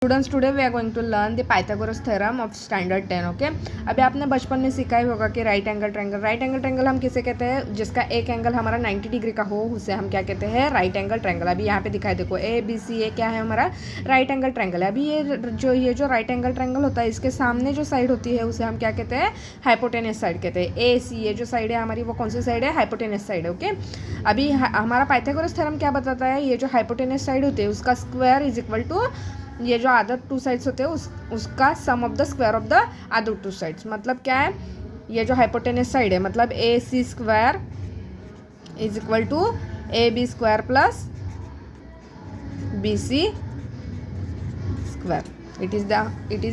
Students today we are going to learn the Pythagoras theorem of standard 10। Okay, अभी आपने बचपन में सीखा ही होगा कि राइट एंगल ट्रायंगल हम किसे कहते हैं, जिसका एक एंगल हमारा 90 डिग्री का हो उसे हम क्या कहते हैं, राइट एंगल ट्रायंगल। अभी यहाँ पे दिखाई देखो ए बी सी, ए क्या है हमारा राइट एंगल ट्रायंगल है। अभी ये जो राइट एंगल ट्रायंगल होता है, इसके सामने जो साइड होती है उसे हम क्या कहते हैं, हाइपोटेनस साइड कहते हैं। ए सी ये जो साइड है हमारी वो कौन सी साइड है, हाइपोटेनस साइड है। ओके, अभी हमारा पाइथागोरस थ्योरम क्या बताता है, ये जो हाइपोटेनस साइड होती है उसका स्क्वायर इज इक्वल टू ये जो अदर टू साइड्स होते हैं उसका sum of the square of the other two sides. मतलब क्या है, ये जो हाइपोटेनस साइड है मतलब A C square is equal to A B square plus B C square. It is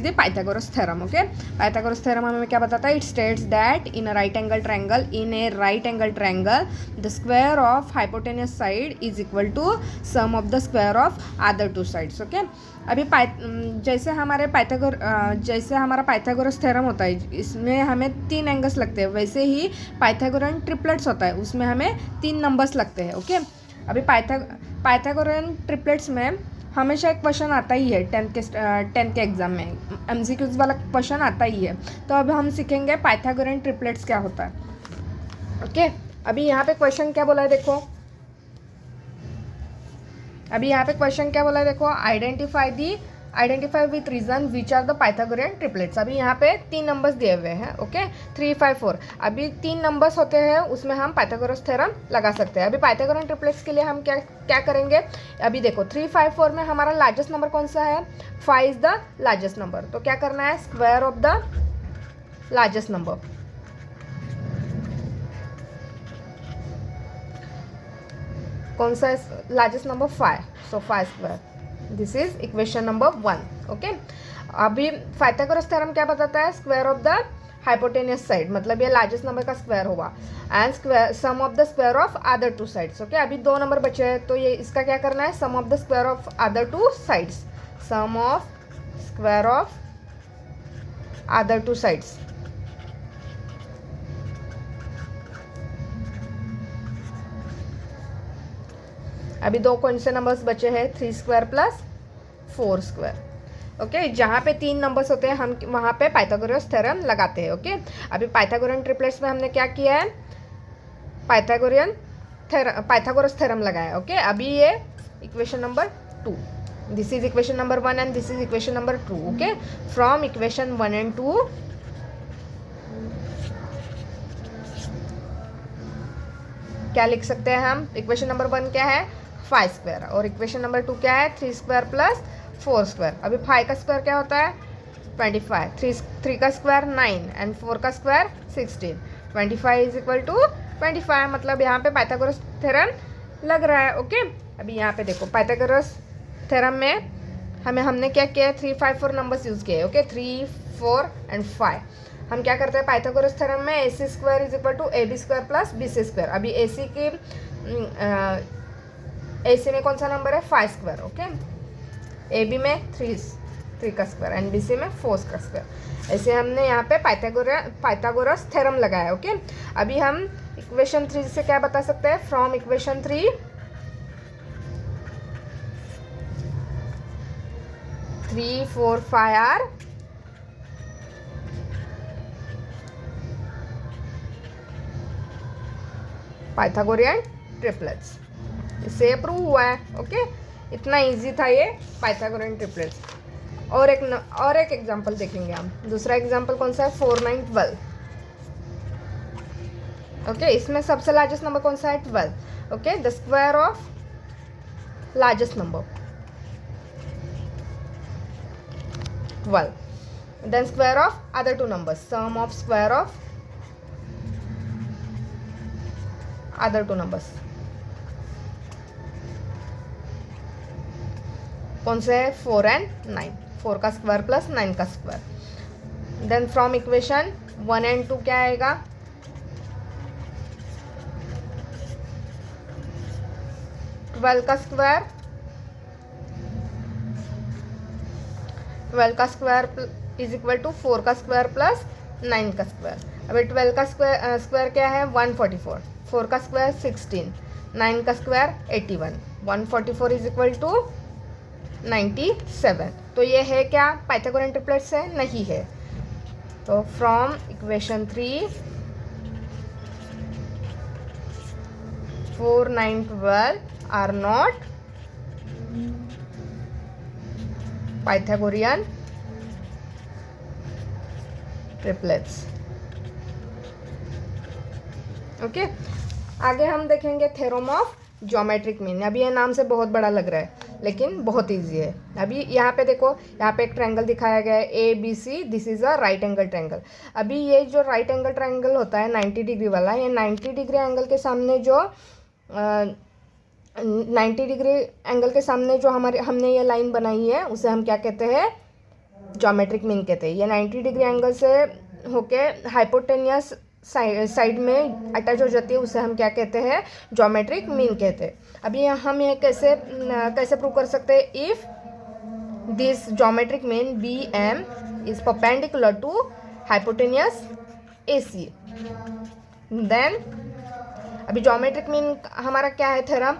the Pythagoras theorem. Okay, Pythagoras theorem हमें क्या बताता है, it states that in a right angle triangle the square of hypotenuse side is equal to sum of the square of other two sides. Okay, अभी जैसे हमारा Pythagoras theorem होता है इसमें हमें 3 एंगल्स लगते हैं, वैसे ही पाइथागोरन ट्रिपलेट्स होता है उसमें हमें 3 नंबर्स लगते हैं। ओके, अभी पाइथागोरन ट्रिपलेट्स में हमेशा एक क्वेश्चन आता ही है 10th के एग्जाम में, MCQs वाला क्वेश्चन आता ही है। तो अब हम सीखेंगे पाइथागोरन ट्रिपलेट्स क्या होता है। ओके, अभी यहाँ पे क्वेश्चन क्या बोला है देखो, identify with reason which are the Pythagorean triplets. अभी यहाँ पे 3 नंबर्स दिए हुए हैं। ओके, 3, 5, 4। अभी 3 नंबर्स होते हैं उसमें हम पाइथागोरस थ्योरम लगा सकते हैं। अभी पाइथागोरन ट्रिपलेट्स के लिए हम क्या करेंगे, अभी देखो 3, 5, 4 में हमारा लार्जेस्ट नंबर कौन सा है, 5 इज द लार्जेस्ट नंबर। तो क्या करना है, square of the largest number. कौन सा largest number, 5, so 5 square. This is equation number 1। Okay, अभी पाइथागोरस थ्योरम क्या बताता है, square of the hypotenuse side मतलब ये लार्जेस्ट नंबर का स्क्वायर होगा, and square sum of the square of other two sides. Okay, अभी 2 नंबर बचे हैं तो ये इसका क्या करना है, sum of the square of other two sides, sum of square of other two sides. अभी 2 कौन से नंबर्स बचे हैं, 3 स्क्वायर प्लस 4 स्क्वायर। ओके, जहाँ पे 3 नंबर्स होते हैं हम वहाँ पे पाइथागोरस थ्योरम लगाते हैं। ओके, अभी पाइथागोरन ट्रिपलेट्स में हमने क्या किया है, पाइथागोरस थ्योरम लगाया। ओके, अभी ये equation number 2, this is equation number 1 and this is equation number 2। Okay, from equation 1 and 2 क्या लिख सकते हैं हम, इक्वेशन नंबर 1 क्या है, 5 स्क्वायर, और इक्वेशन नंबर 2 क्या है, 3 स्क्वायर प्लस 4 स्क्वायर। अभी 5 का स्क्वायर क्या होता है, 25, 3 का स्क्वायर 9 एंड 4 का स्क्वायर 16, 25 इज इक्वल टू 25। मतलब यहाँ पे पाइथागोरस थ्योरम लग रहा है। ओके, अभी यहाँ पे देखो पाइथागोरस थ्योरम में हमने क्या किया है, 3, 5, 4 नंबर्स यूज़ किए। Okay, 3, 4 and 5। हम क्या करते हैं पाइथागोरस थ्योरम में, A C square is equal to A B square plus B C square. अभी ए सी में कौन सा नंबर है, 5 स्क्वायर। ओके, ए बी में 3 का स्क्वायर एंड बी सी में 4 का स्क्वायर। ऐसे हमने यहाँ पे पाइथागोरस थ्योरम लगाया। ओके, अभी हम इक्वेशन 3 से क्या बता सकते हैं, from equation 3 3, 4, 5 are Pythagorean triplets. इससे प्रूव हुआ है। ओके, इतना इजी था ये पाइथागोरियन ट्रिपलेट्स। और एक एग्जांपल देखेंगे हम। दूसरा एग्जांपल कौन सा है, 4, 9, 12। ओके, इसमें सबसे लार्जेस्ट नंबर कौन सा है, 12। Okay, the square of largest number 12, then square of other 2 numbers, sum of square of other 2 numbers. कौन से है, 4 एंड 9, 4 का स्क्वायर प्लस 9 का square. Then from equation 1 and 2 क्या आएगा, 12 का स्क्वायर इज इक्वल टू 4 का स्क्वायर प्लस 9 का स्क्वायर। अभी 12 का स्क्वायर क्या है, 144, 4 का स्क्वायर 16, 9 का स्क्वायर 81, 144 इज इक्वल टू 97। तो ये है क्या, पाइथागोरन ट्रिपलेट से नहीं है। तो from equation 3 4 9 12 are not Pythagorean triplets. Okay, आगे हम देखेंगे थ्योरम ऑफ ज्योमेट्रिक मीन। अभी ये नाम से बहुत बड़ा लग रहा है लेकिन बहुत इजी है। अभी यहाँ पे देखो, यहाँ पे एक ट्रायंगल दिखाया गया है A B C, this is a right angle triangle. अभी ये जो राइट एंगल ट्रायंगल होता है 90 डिग्री वाला, ये 90 डिग्री एंगल के सामने जो 90 डिग्री एंगल के सामने जो हमने ये लाइन बनाई है उसे हम क्या कहते हैं, ज्योमेट्रिक मीन कहते हैं। ये 90 डिग्री एंगल से होके हाइपोटेनियस साइड में अटैच हो जाती है, उसे हम क्या कहते हैं, ज्योमेट्रिक मीन कहते हैं। अभी हम ये कैसे प्रूव कर सकते हैं, if this geometric mean B M is perpendicular to hypotenuse A C, then अभी ज्योमेट्रिक मीन हमारा क्या है थ्योरम,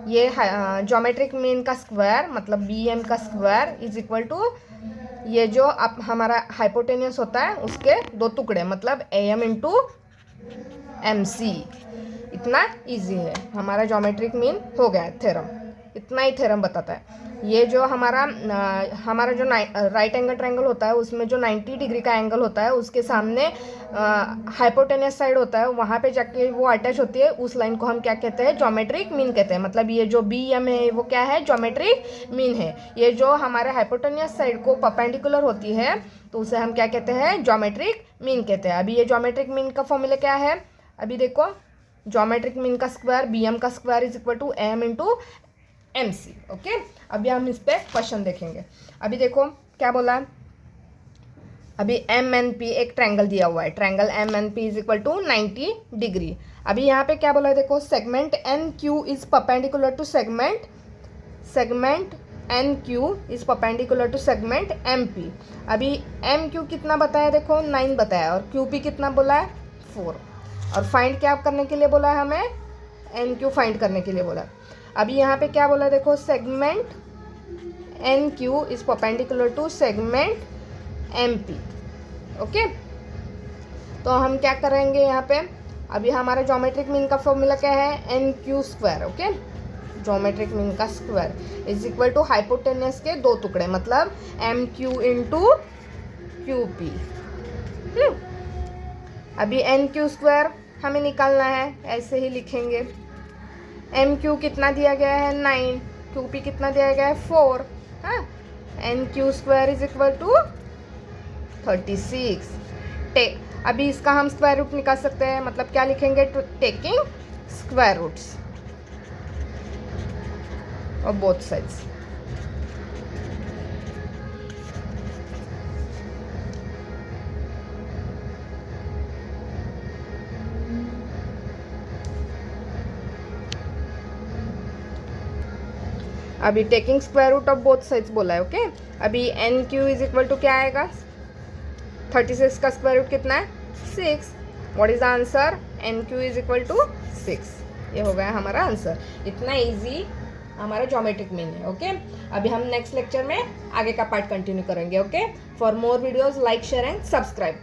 ये ज्योमेट्रिक मीन का स्क्वायर मतलब बी एम का स्क्वायर इज इक्वल टू ये जो अब हमारा हाइपोटेनियस होता है उसके 2 टुकड़े मतलब A M into M C. इतना इजी है, हमारा ज्योमेट्रिक मीन हो गया थ्योरम। इतना ही थ्योरम बताता है। ये जो हमारा जो राइट एंगल ट्रायंगल होता है उसमें जो 90 डिग्री का एंगल होता है उसके सामने हाइपोटेनियस साइड होता है, वहाँ पे जाके वो अटैच होती है, उस लाइन को हम क्या कहते हैं, ज्योमेट्रिक मीन कहते हैं। मतलब ये जो बी एम है वो क्या है, ज्योमेट्रिक मीन है। ये जो हमारे हाइपोटेनियस साइड को परपेंडिकुलर होती है तो उसे हम क्या कहते हैं, ज्योमेट्रिक मीन कहते हैं। अभी ये ज्योमेट्रिक मीन का फॉर्मूला क्या है, अभी देखो, ज्योमेट्रिक मीन का स्क्वायर बी एम का square is equal to M into M C. Okay, अभी हम इस पर क्वेश्चन देखेंगे। अभी देखो क्या बोला है, अभी एम एन पी एक ट्रायंगल दिया हुआ है, triangle M N P is equal to 90 degree. अभी यहाँ पे क्या बोला है, देखो, segment N Q is perpendicular to segment N Q is perpendicular to segment M P. अभी एम क्यू कितना बताया, देखो 9 बताया, और क्यू पी कितना बोला है, 4। और फाइंड क्या करने के लिए बोला है हमें, एन क्यू फाइंड करने के लिए बोला है। अभी यहाँ पे क्या बोला, देखो, segment N Q is perpendicular to segment M P. Okay, तो हम क्या करेंगे यहाँ पे, अभी हमारा ज्योमेट्रिक मीन का फॉर्मूला क्या है, N Q square. Okay, geometric mean का square is equal to hypotenuse के 2 टुकड़े मतलब M Q into Q P. अभी एन क्यू स्क्वायर हमें निकालना है, ऐसे ही लिखेंगे। एम क्यू कितना दिया गया है, 9, क्यू पी कितना दिया गया है, 4। हाँ, N Q square is equal to 36। अभी इसका हम स्क्वायर रूट निकाल सकते हैं, मतलब क्या लिखेंगे, taking square roots of both sides. अभी taking square root of both sides बोला है। ओके, अभी N Q is equal to क्या आएगा, 36 का स्क्वायर रूट कितना है, 6। What is the answer, N Q is equal to 6। ये हो गया हमारा आंसर। इतना इजी हमारा ज्योमेट्रिक मीन है। ओके, अभी हम नेक्स्ट लेक्चर में आगे का पार्ट कंटिन्यू करेंगे। Okay, for more videos like share and subscribe.